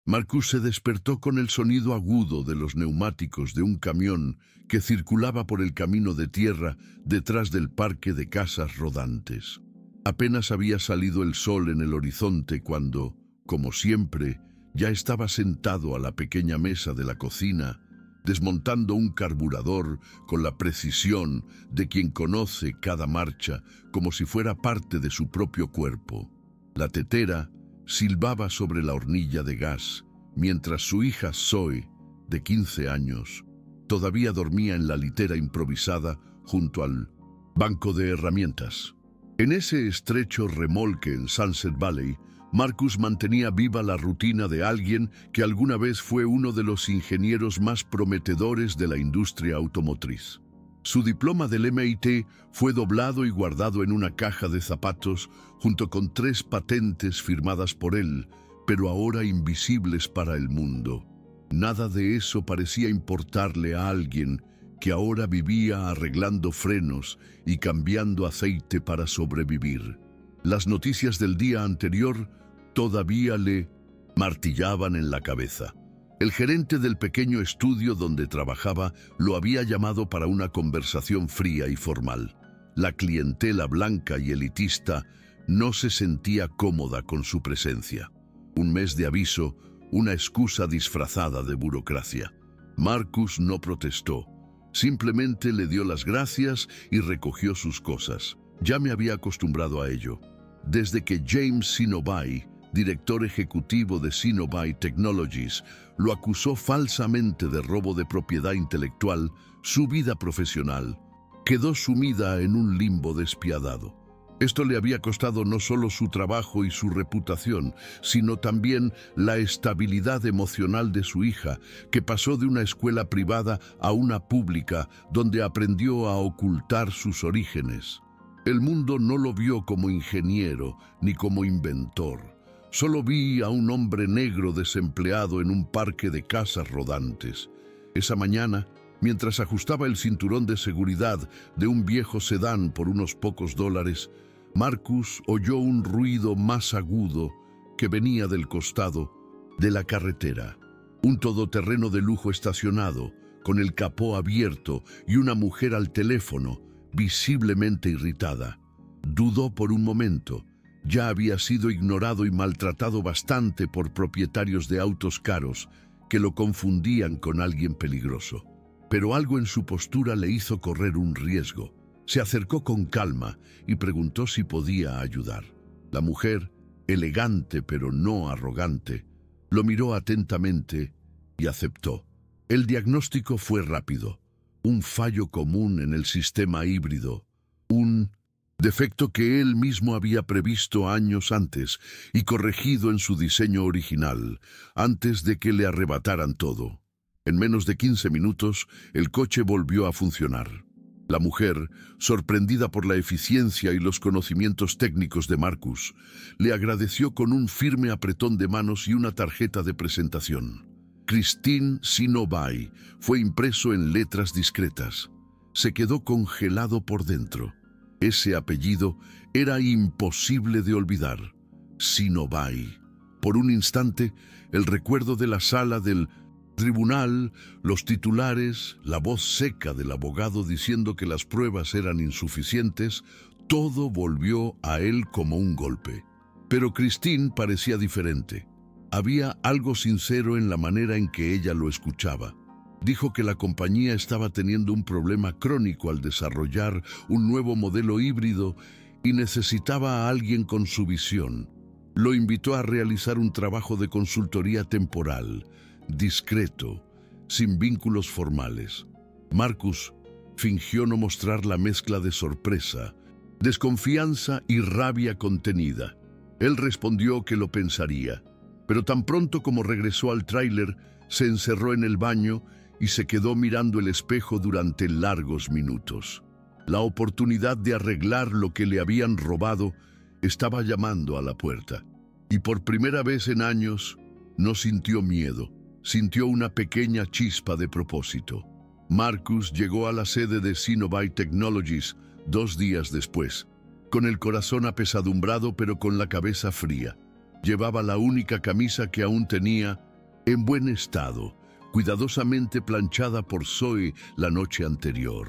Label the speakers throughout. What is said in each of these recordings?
Speaker 1: Marcus se despertó con el sonido agudo de los neumáticos de un camión que circulaba por el camino de tierra detrás del parque de casas rodantes. Apenas había salido el sol en el horizonte cuando, como siempre, ya estaba sentado a la pequeña mesa de la cocina, desmontando un carburador con la precisión de quien conoce cada marcha como si fuera parte de su propio cuerpo. La tetera silbaba sobre la hornilla de gas, mientras su hija Zoe, de 15 años, todavía dormía en la litera improvisada junto al banco de herramientas. En ese estrecho remolque en Sunset Valley, Marcus mantenía viva la rutina de alguien que alguna vez fue uno de los ingenieros más prometedores de la industria automotriz. Su diploma del MIT fue doblado y guardado en una caja de zapatos junto con 3 patentes firmadas por él, pero ahora invisibles para el mundo. Nada de eso parecía importarle a alguien que ahora vivía arreglando frenos y cambiando aceite para sobrevivir. Las noticias del día anterior todavía le martillaban en la cabeza. El gerente del pequeño estudio donde trabajaba lo había llamado para una conversación fría y formal. La clientela blanca y elitista no se sentía cómoda con su presencia. Un mes de aviso, una excusa disfrazada de burocracia. Marcus no protestó. Simplemente le dio las gracias y recogió sus cosas. Ya me había acostumbrado a ello. Desde que James Sinobay, director ejecutivo de Sinobay Technologies, lo acusó falsamente de robo de propiedad intelectual, su vida profesional quedó sumida en un limbo despiadado. Esto le había costado no solo su trabajo y su reputación, sino también la estabilidad emocional de su hija, que pasó de una escuela privada a una pública donde aprendió a ocultar sus orígenes. El mundo no lo vio como ingeniero ni como inventor. Solo vi a un hombre negro desempleado en un parque de casas rodantes. Esa mañana, mientras ajustaba el cinturón de seguridad de un viejo sedán por unos pocos dólares, Marcus oyó un ruido más agudo que venía del costado de la carretera. Un todoterreno de lujo estacionado, con el capó abierto y una mujer al teléfono, visiblemente irritada. Dudó por un momento. Ya había sido ignorado y maltratado bastante por propietarios de autos caros que lo confundían con alguien peligroso. Pero algo en su postura le hizo correr un riesgo. Se acercó con calma y preguntó si podía ayudar. La mujer, elegante pero no arrogante, lo miró atentamente y aceptó. El diagnóstico fue rápido. Un fallo común en el sistema híbrido. Un defecto que él mismo había previsto años antes y corregido en su diseño original, antes de que le arrebataran todo. En menos de 15 minutos, el coche volvió a funcionar. La mujer, sorprendida por la eficiencia y los conocimientos técnicos de Marcus, le agradeció con un firme apretón de manos y una tarjeta de presentación. Christine Sinobay fue impreso en letras discretas. Se quedó congelado por dentro. Ese apellido era imposible de olvidar. Sinobay. Por un instante, el recuerdo de la sala del tribunal, los titulares, la voz seca del abogado diciendo que las pruebas eran insuficientes, todo volvió a él como un golpe. Pero Christine parecía diferente. Había algo sincero en la manera en que ella lo escuchaba. Dijo que la compañía estaba teniendo un problema crónico al desarrollar un nuevo modelo híbrido y necesitaba a alguien con su visión. Lo invitó a realizar un trabajo de consultoría temporal, discreto, sin vínculos formales. Marcus fingió no mostrar la mezcla de sorpresa, desconfianza y rabia contenida. Él respondió que lo pensaría, pero tan pronto como regresó al tráiler, se encerró en el baño y se quedó mirando el espejo durante largos minutos. La oportunidad de arreglar lo que le habían robado estaba llamando a la puerta. Y por primera vez en años, no sintió miedo, sintió una pequeña chispa de propósito. Marcus llegó a la sede de Sinobay Technologies 2 días después, con el corazón apesadumbrado pero con la cabeza fría. Llevaba la única camisa que aún tenía en buen estado, cuidadosamente planchada por Zoe la noche anterior.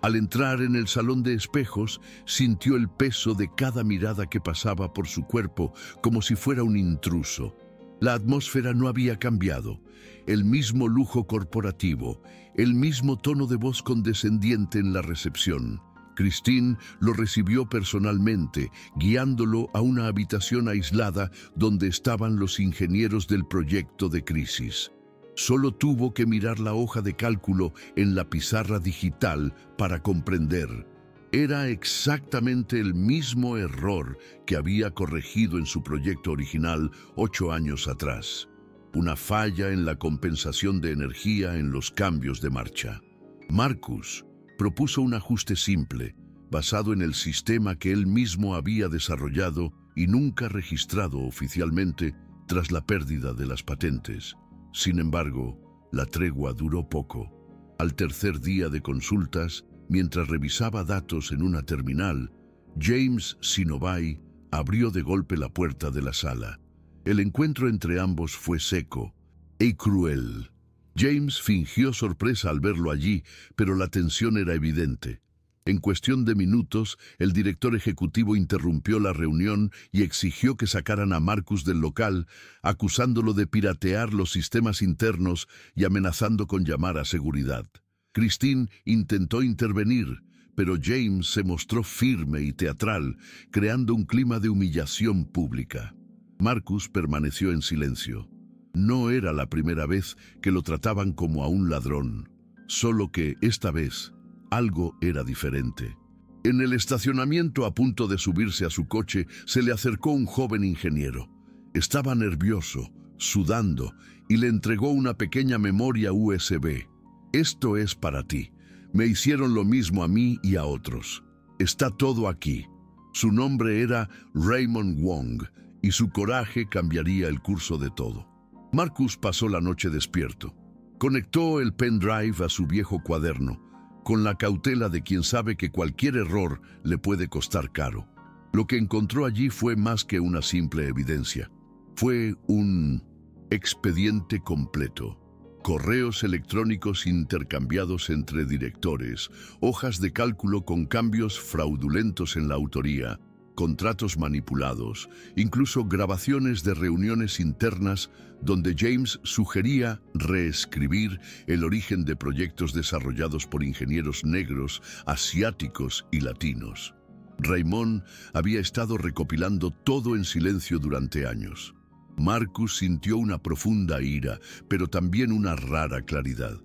Speaker 1: Al entrar en el salón de espejos, sintió el peso de cada mirada que pasaba por su cuerpo como si fuera un intruso. La atmósfera no había cambiado. El mismo lujo corporativo, el mismo tono de voz condescendiente en la recepción. Christine lo recibió personalmente, guiándolo a una habitación aislada donde estaban los ingenieros del proyecto de crisis. Solo tuvo que mirar la hoja de cálculo en la pizarra digital para comprender. Era exactamente el mismo error que había corregido en su proyecto original 8 años atrás. Una falla en la compensación de energía en los cambios de marcha. Marcus propuso un ajuste simple, basado en el sistema que él mismo había desarrollado y nunca registrado oficialmente tras la pérdida de las patentes. Sin embargo, la tregua duró poco. Al tercer día de consultas, mientras revisaba datos en una terminal, James Sinobay abrió de golpe la puerta de la sala. El encuentro entre ambos fue seco y cruel. James fingió sorpresa al verlo allí, pero la tensión era evidente. En cuestión de minutos, el director ejecutivo interrumpió la reunión y exigió que sacaran a Marcus del local, acusándolo de piratear los sistemas internos y amenazando con llamar a seguridad. Christine intentó intervenir, pero James se mostró firme y teatral, creando un clima de humillación pública. Marcus permaneció en silencio. No era la primera vez que lo trataban como a un ladrón, solo que esta vez algo era diferente. En el estacionamiento, a punto de subirse a su coche, se le acercó un joven ingeniero. Estaba nervioso, sudando, y le entregó una pequeña memoria USB. «Esto es para ti. Me hicieron lo mismo a mí y a otros. Está todo aquí». Su nombre era Raymond Wong, y su coraje cambiaría el curso de todo. Marcus pasó la noche despierto. Conectó el pendrive a su viejo cuaderno, con la cautela de quien sabe que cualquier error le puede costar caro. Lo que encontró allí fue más que una simple evidencia. Fue un expediente completo. Correos electrónicos intercambiados entre directores, hojas de cálculo con cambios fraudulentos en la autoría, contratos manipulados, incluso grabaciones de reuniones internas donde James sugería reescribir el origen de proyectos desarrollados por ingenieros negros, asiáticos y latinos. Raymond había estado recopilando todo en silencio durante años. Marcus sintió una profunda ira, pero también una rara claridad.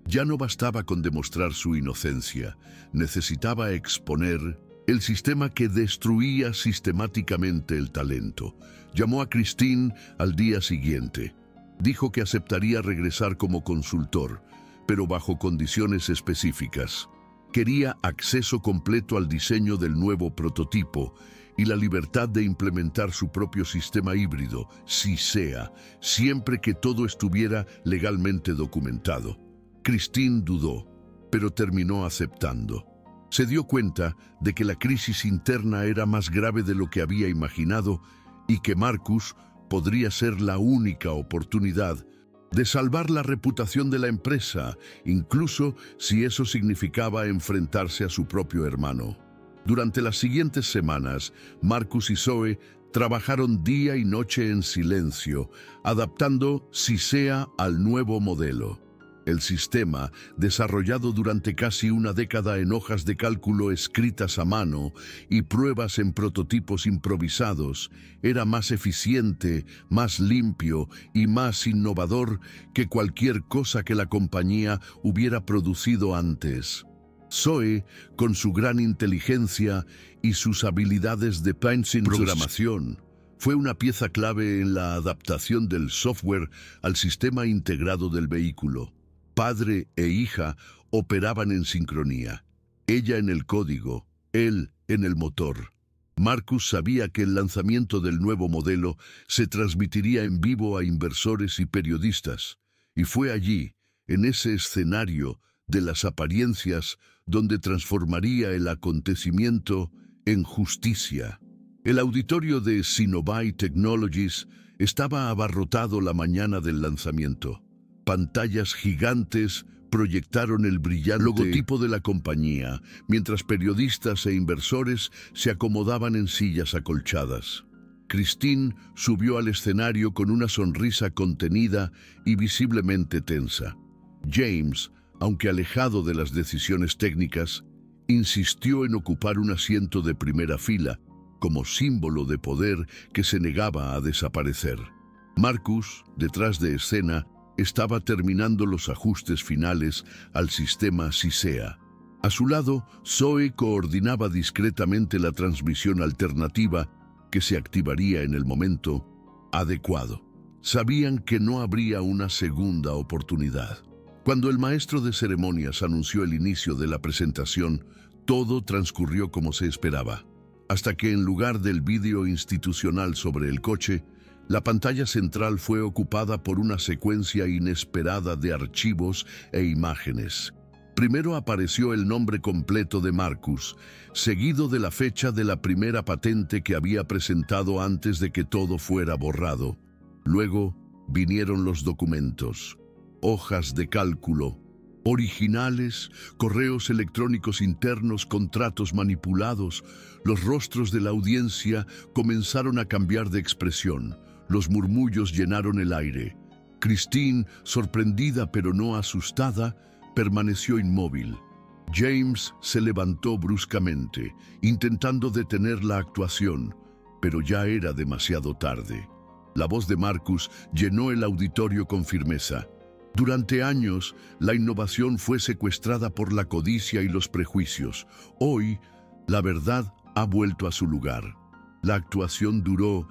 Speaker 1: Ya no bastaba con demostrar su inocencia, necesitaba exponer el sistema que destruía sistemáticamente el talento. Llamó a Christine al día siguiente. Dijo que aceptaría regresar como consultor, pero bajo condiciones específicas. Quería acceso completo al diseño del nuevo prototipo y la libertad de implementar su propio sistema híbrido, si sea, siempre que todo estuviera legalmente documentado. Christine dudó, pero terminó aceptando. Se dio cuenta de que la crisis interna era más grave de lo que había imaginado y que Marcus podría ser la única oportunidad de salvar la reputación de la empresa, incluso si eso significaba enfrentarse a su propio hermano. Durante las siguientes semanas, Marcus y Zoe trabajaron día y noche en silencio, adaptando CISEA al nuevo modelo. El sistema, desarrollado durante casi una década en hojas de cálculo escritas a mano y pruebas en prototipos improvisados, era más eficiente, más limpio y más innovador que cualquier cosa que la compañía hubiera producido antes. Zoe, con su gran inteligencia y sus habilidades de programación, fue una pieza clave en la adaptación del software al sistema integrado del vehículo. Padre e hija operaban en sincronía. Ella en el código, él en el motor. Marcus sabía que el lanzamiento del nuevo modelo se transmitiría en vivo a inversores y periodistas, y fue allí, en ese escenario de las apariencias, donde transformaría el acontecimiento en justicia. El auditorio de Sinobay Technologies estaba abarrotado la mañana del lanzamiento. Pantallas gigantes proyectaron el brillante logotipo de la compañía, mientras periodistas e inversores se acomodaban en sillas acolchadas. Christine subió al escenario con una sonrisa contenida y visiblemente tensa. James, aunque alejado de las decisiones técnicas, insistió en ocupar un asiento de primera fila, como símbolo de poder que se negaba a desaparecer. Marcus, detrás de escena, estaba terminando los ajustes finales al sistema CISEA. A su lado, Zoe coordinaba discretamente la transmisión alternativa que se activaría en el momento adecuado. Sabían que no habría una segunda oportunidad. Cuando el maestro de ceremonias anunció el inicio de la presentación, todo transcurrió como se esperaba, hasta que en lugar del vídeo institucional sobre el coche, la pantalla central fue ocupada por una secuencia inesperada de archivos e imágenes. Primero apareció el nombre completo de Marcus, seguido de la fecha de la primera patente que había presentado antes de que todo fuera borrado. Luego vinieron los documentos, hojas de cálculo, originales, correos electrónicos internos, contratos manipulados. Los rostros de la audiencia comenzaron a cambiar de expresión. Los murmullos llenaron el aire. Christine, sorprendida pero no asustada, permaneció inmóvil. James se levantó bruscamente, intentando detener la actuación, pero ya era demasiado tarde. La voz de Marcus llenó el auditorio con firmeza. Durante años, la innovación fue secuestrada por la codicia y los prejuicios. Hoy, la verdad ha vuelto a su lugar. La actuación duró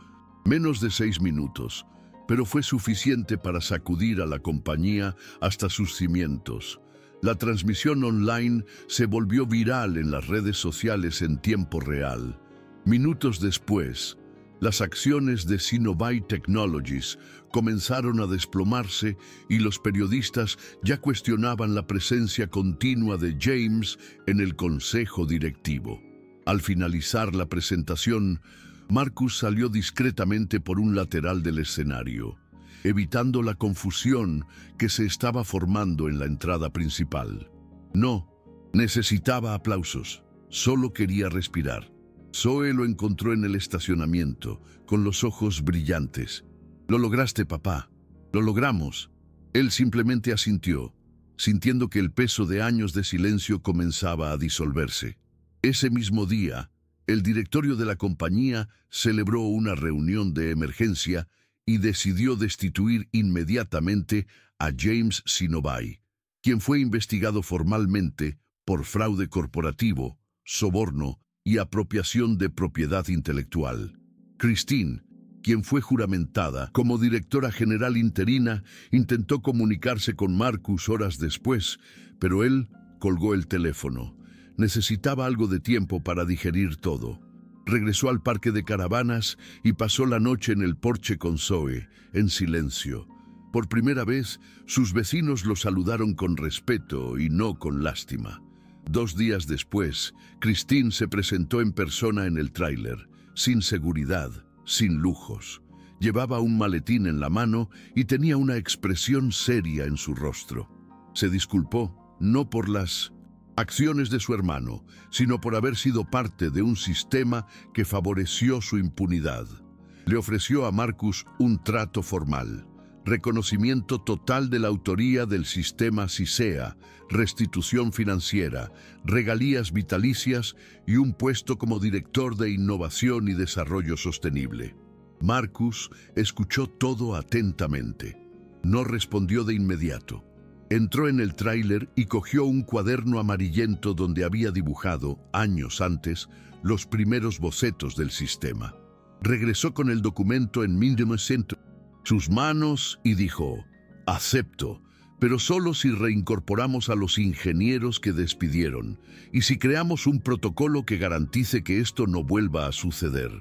Speaker 1: menos de 6 minutos, pero fue suficiente para sacudir a la compañía hasta sus cimientos. La transmisión online se volvió viral en las redes sociales en tiempo real. Minutos después, las acciones de Sinovay Technologies comenzaron a desplomarse y los periodistas ya cuestionaban la presencia continua de James en el consejo directivo. Al finalizar la presentación, Marcus salió discretamente por un lateral del escenario, evitando la confusión que se estaba formando en la entrada principal. No necesitaba aplausos, solo quería respirar. Zoe lo encontró en el estacionamiento, con los ojos brillantes. «Lo lograste, papá. Lo logramos». Él simplemente asintió, sintiendo que el peso de años de silencio comenzaba a disolverse. Ese mismo día, el directorio de la compañía celebró una reunión de emergencia y decidió destituir inmediatamente a James Sinovay, quien fue investigado formalmente por fraude corporativo, soborno y apropiación de propiedad intelectual. Christine, quien fue juramentada como directora general interina, intentó comunicarse con Marcus horas después, pero él colgó el teléfono. Necesitaba algo de tiempo para digerir todo. Regresó al parque de caravanas y pasó la noche en el porche con Zoe, en silencio. Por primera vez, sus vecinos lo saludaron con respeto y no con lástima. 2 días después, Christine se presentó en persona en el tráiler, sin seguridad, sin lujos. Llevaba un maletín en la mano y tenía una expresión seria en su rostro. Se disculpó, no por las acciones de su hermano, sino por haber sido parte de un sistema que favoreció su impunidad. Le ofreció a Marcus un trato formal: reconocimiento total de la autoría del sistema CISEA, restitución financiera, regalías vitalicias y un puesto como director de innovación y desarrollo sostenible. Marcus escuchó todo atentamente. No respondió de inmediato. Entró en el tráiler y cogió un cuaderno amarillento donde había dibujado, años antes, los primeros bocetos del sistema. Regresó con el documento en sus manos y dijo: «Acepto, pero solo si reincorporamos a los ingenieros que despidieron y si creamos un protocolo que garantice que esto no vuelva a suceder».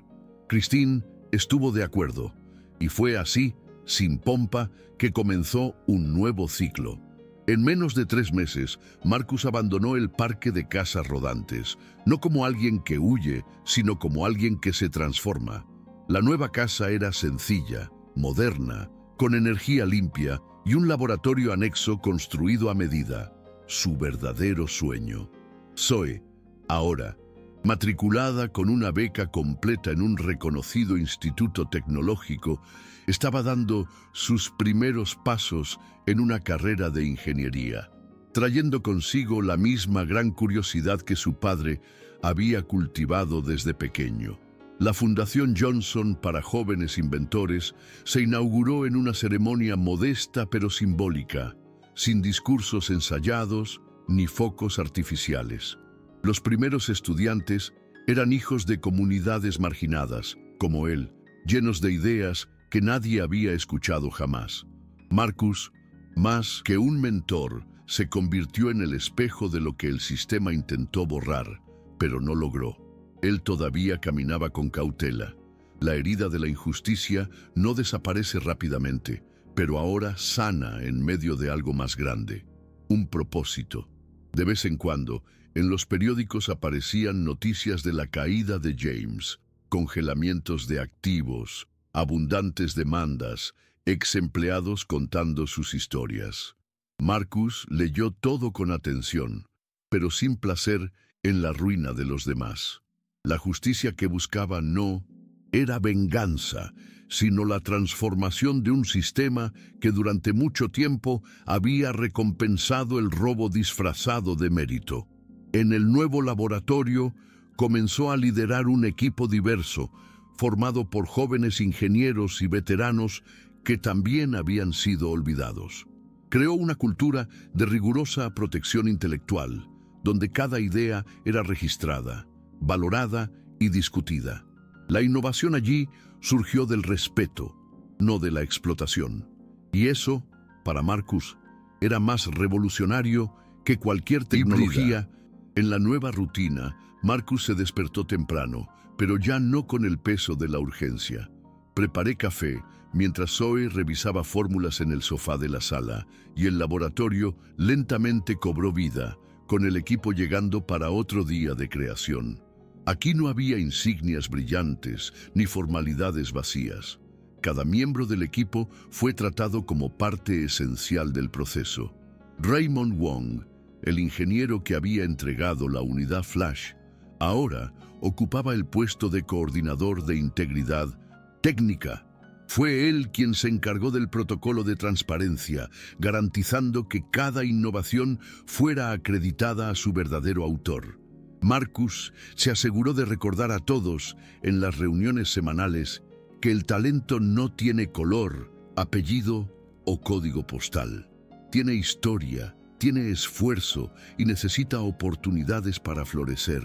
Speaker 1: Christine estuvo de acuerdo, y fue así, sin pompa, que comenzó un nuevo ciclo. En menos de 3 meses, Marcus abandonó el parque de casas rodantes, no como alguien que huye, sino como alguien que se transforma. La nueva casa era sencilla, moderna, con energía limpia y un laboratorio anexo construido a medida. Su verdadero sueño. Zoe, ahora, matriculada con una beca completa en un reconocido instituto tecnológico, estaba dando sus primeros pasos en una carrera de ingeniería, trayendo consigo la misma gran curiosidad que su padre había cultivado desde pequeño. La Fundación Johnson para Jóvenes Inventores se inauguró en una ceremonia modesta pero simbólica, sin discursos ensayados ni focos artificiales. Los primeros estudiantes eran hijos de comunidades marginadas, como él, llenos de ideas que nadie había escuchado jamás. Marcus, más que un mentor, se convirtió en el espejo de lo que el sistema intentó borrar, pero no logró. Él todavía caminaba con cautela. La herida de la injusticia no desaparece rápidamente, pero ahora sana en medio de algo más grande, un propósito. De vez en cuando, en los periódicos aparecían noticias de la caída de James, congelamientos de activos, abundantes demandas, ex empleados contando sus historias. Marcus leyó todo con atención, pero sin placer en la ruina de los demás. La justicia que buscaba no era venganza, sino la transformación de un sistema que durante mucho tiempo había recompensado el robo disfrazado de mérito. En el nuevo laboratorio comenzó a liderar un equipo diverso, formado por jóvenes ingenieros y veteranos que también habían sido olvidados. Creó una cultura de rigurosa protección intelectual, donde cada idea era registrada, valorada y discutida. La innovación allí surgió del respeto, no de la explotación. Y eso, para Marcus, era más revolucionario que cualquier tecnología. En la nueva rutina, Marcus se despertó temprano, pero ya no con el peso de la urgencia. Preparé café mientras Zoe revisaba fórmulas en el sofá de la sala y el laboratorio lentamente cobró vida, con el equipo llegando para otro día de creación. Aquí no había insignias brillantes ni formalidades vacías. Cada miembro del equipo fue tratado como parte esencial del proceso. Raymond Wong, el ingeniero que había entregado la unidad Flash, ahora ocupaba el puesto de coordinador de integridad técnica. Fue él quien se encargó del protocolo de transparencia, garantizando que cada innovación fuera acreditada a su verdadero autor. Marcus se aseguró de recordar a todos, en las reuniones semanales, que el talento no tiene color, apellido o código postal. Tiene historia, tiene esfuerzo y necesita oportunidades para florecer.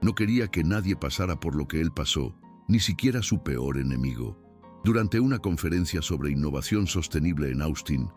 Speaker 1: No quería que nadie pasara por lo que él pasó, ni siquiera su peor enemigo. Durante una conferencia sobre innovación sostenible en Austin,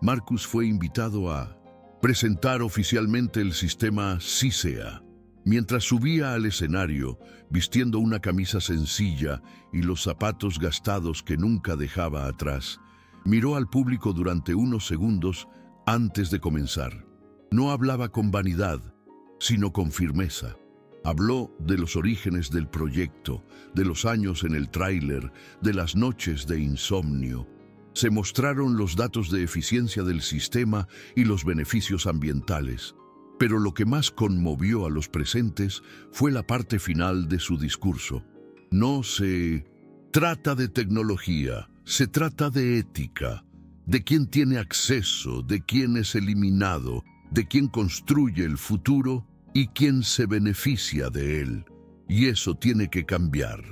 Speaker 1: Marcus fue invitado a presentar oficialmente el sistema CISEA. Mientras subía al escenario, vistiendo una camisa sencilla y los zapatos gastados que nunca dejaba atrás, miró al público durante unos segundos antes de comenzar. No hablaba con vanidad, sino con firmeza. Habló de los orígenes del proyecto, de los años en el tráiler, de las noches de insomnio. Se mostraron los datos de eficiencia del sistema y los beneficios ambientales. Pero lo que más conmovió a los presentes fue la parte final de su discurso. No se trata de tecnología, se trata de ética, de quién tiene acceso, de quién es eliminado, de quién construye el futuro y quién se beneficia de él. Y eso tiene que cambiar.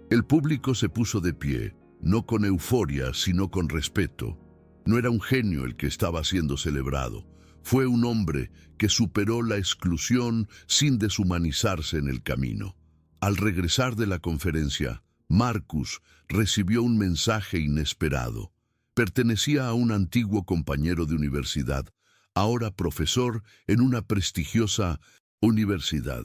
Speaker 1: El público se puso de pie, no con euforia, sino con respeto. No era un genio el que estaba siendo celebrado. Fue un hombre que superó la exclusión sin deshumanizarse en el camino. Al regresar de la conferencia, Marcus recibió un mensaje inesperado. Pertenecía a un antiguo compañero de universidad, ahora profesor en una prestigiosa universidad.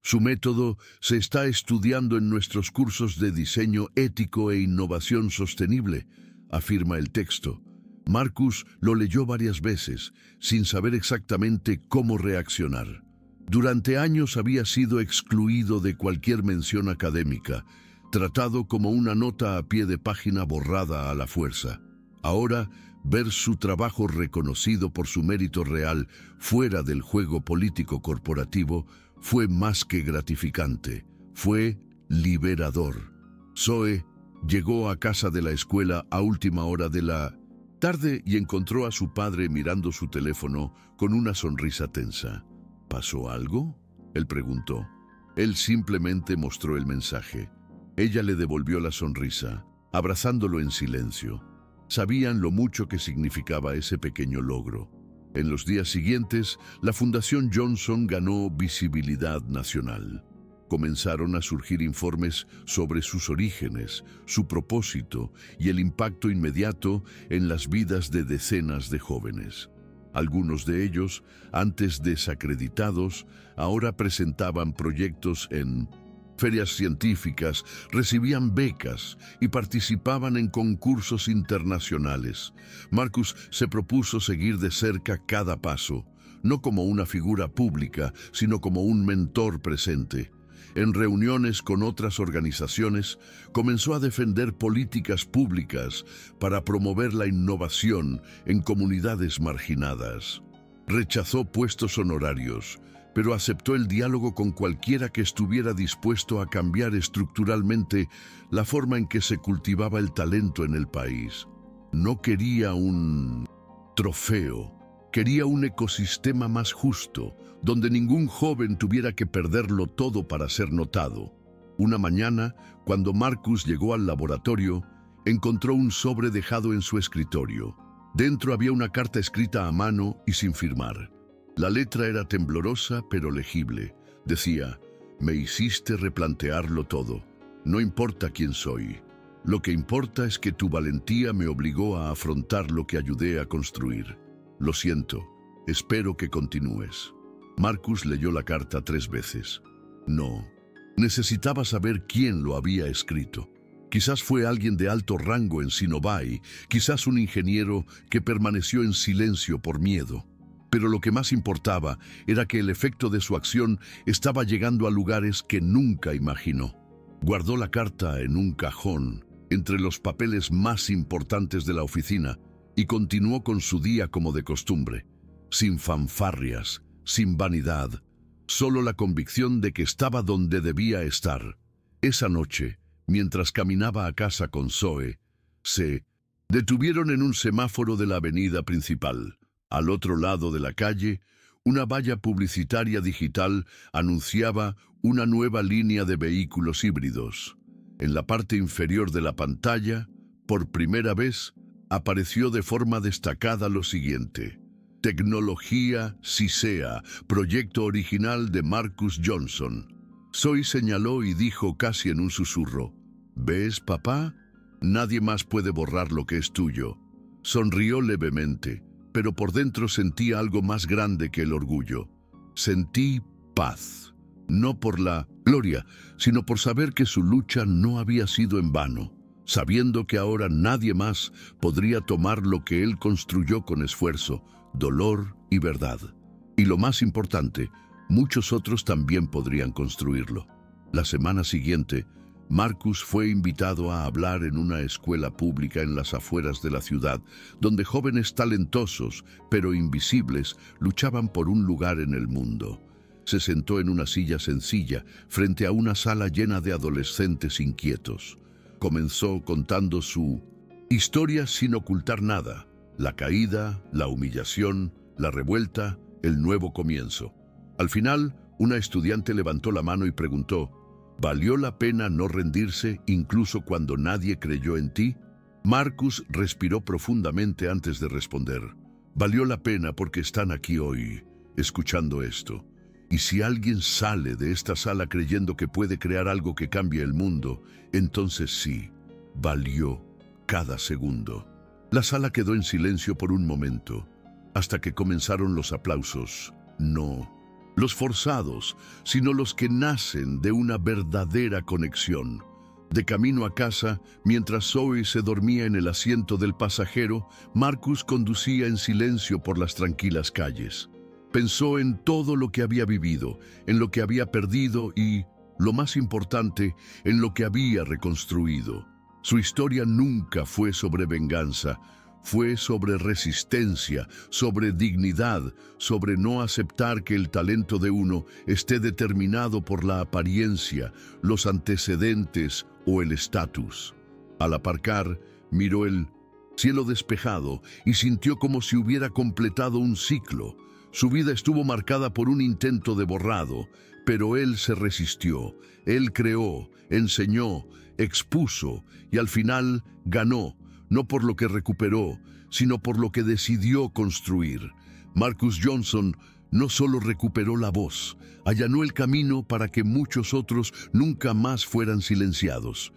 Speaker 1: Su método se está estudiando en nuestros cursos de diseño ético e innovación sostenible, afirma el texto. Marcus lo leyó varias veces, sin saber exactamente cómo reaccionar. Durante años había sido excluido de cualquier mención académica, tratado como una nota a pie de página borrada a la fuerza. Ahora, ver su trabajo reconocido por su mérito real fuera del juego político corporativo fue más que gratificante, fue liberador. Zoe llegó a casa de la escuela a última hora de la tarde y encontró a su padre mirando su teléfono con una sonrisa tensa. ¿Pasó algo?, él preguntó. Él simplemente mostró el mensaje. Ella le devolvió la sonrisa, abrazándolo en silencio. Sabían lo mucho que significaba ese pequeño logro. En los días siguientes, la Fundación Johnson ganó visibilidad nacional. Comenzaron a surgir informes sobre sus orígenes, su propósito y el impacto inmediato en las vidas de decenas de jóvenes. Algunos de ellos, antes desacreditados, ahora presentaban proyectos en ferias científicas, recibían becas y participaban en concursos internacionales. Marcus se propuso seguir de cerca cada paso, no como una figura pública, sino como un mentor presente. En reuniones con otras organizaciones, comenzó a defender políticas públicas para promover la innovación en comunidades marginadas. Rechazó puestos honorarios, pero aceptó el diálogo con cualquiera que estuviera dispuesto a cambiar estructuralmente la forma en que se cultivaba el talento en el país. No quería un trofeo, quería un ecosistema más justo, donde ningún joven tuviera que perderlo todo para ser notado. Una mañana, cuando Marcus llegó al laboratorio, encontró un sobre dejado en su escritorio. Dentro había una carta escrita a mano y sin firmar. La letra era temblorosa pero legible. Decía: «Me hiciste replantearlo todo. No importa quién soy. Lo que importa es que tu valentía me obligó a afrontar lo que ayudé a construir. Lo siento. Espero que continúes». Marcus leyó la carta 3 veces. No. Necesitaba saber quién lo había escrito. Quizás fue alguien de alto rango en Sinobai, quizás un ingeniero que permaneció en silencio por miedo. Pero lo que más importaba era que el efecto de su acción estaba llegando a lugares que nunca imaginó. Guardó la carta en un cajón, entre los papeles más importantes de la oficina, y continuó con su día como de costumbre, sin fanfarrias, sin vanidad, solo la convicción de que estaba donde debía estar. Esa noche, mientras caminaba a casa con Zoe, se detuvieron en un semáforo de la avenida principal. Al otro lado de la calle, una valla publicitaria digital anunciaba una nueva línea de vehículos híbridos. En la parte inferior de la pantalla, por primera vez, apareció de forma destacada lo siguiente: Tecnología CISEA, proyecto original de Marcus Johnson. Zoe señaló y dijo casi en un susurro: «¿Ves, papá? Nadie más puede borrar lo que es tuyo». Sonrió levemente, pero por dentro sentía algo más grande que el orgullo. Sentí paz, no por la gloria, sino por saber que su lucha no había sido en vano, sabiendo que ahora nadie más podría tomar lo que él construyó con esfuerzo, dolor y verdad. Y lo más importante, muchos otros también podrían construirlo. La semana siguiente, Marcus fue invitado a hablar en una escuela pública en las afueras de la ciudad, donde jóvenes talentosos, pero invisibles, luchaban por un lugar en el mundo. Se sentó en una silla sencilla, frente a una sala llena de adolescentes inquietos. Comenzó contando su historia sin ocultar nada: la caída, la humillación, la revuelta, el nuevo comienzo. Al final, una estudiante levantó la mano y preguntó: ¿valió la pena no rendirse incluso cuando nadie creyó en ti? Marcus respiró profundamente antes de responder. Valió la pena porque están aquí hoy, escuchando esto. Y si alguien sale de esta sala creyendo que puede crear algo que cambie el mundo, entonces sí, valió cada segundo. La sala quedó en silencio por un momento, hasta que comenzaron los aplausos. No los forzados, sino los que nacen de una verdadera conexión. De camino a casa, mientras Zoe se dormía en el asiento del pasajero, Marcus conducía en silencio por las tranquilas calles. Pensó en todo lo que había vivido, en lo que había perdido y lo más importante, en lo que había reconstruido. Su historia nunca fue sobre venganza, fue sobre resistencia, sobre dignidad, sobre no aceptar que el talento de uno esté determinado por la apariencia, los antecedentes o el estatus. Al aparcar, miró el cielo despejado y sintió como si hubiera completado un ciclo. Su vida estuvo marcada por un intento de borrado, pero él se resistió, él creó, enseñó, expuso y al final ganó, no por lo que recuperó, sino por lo que decidió construir. Marcus Johnson no solo recuperó la voz, allanó el camino para que muchos otros nunca más fueran silenciados.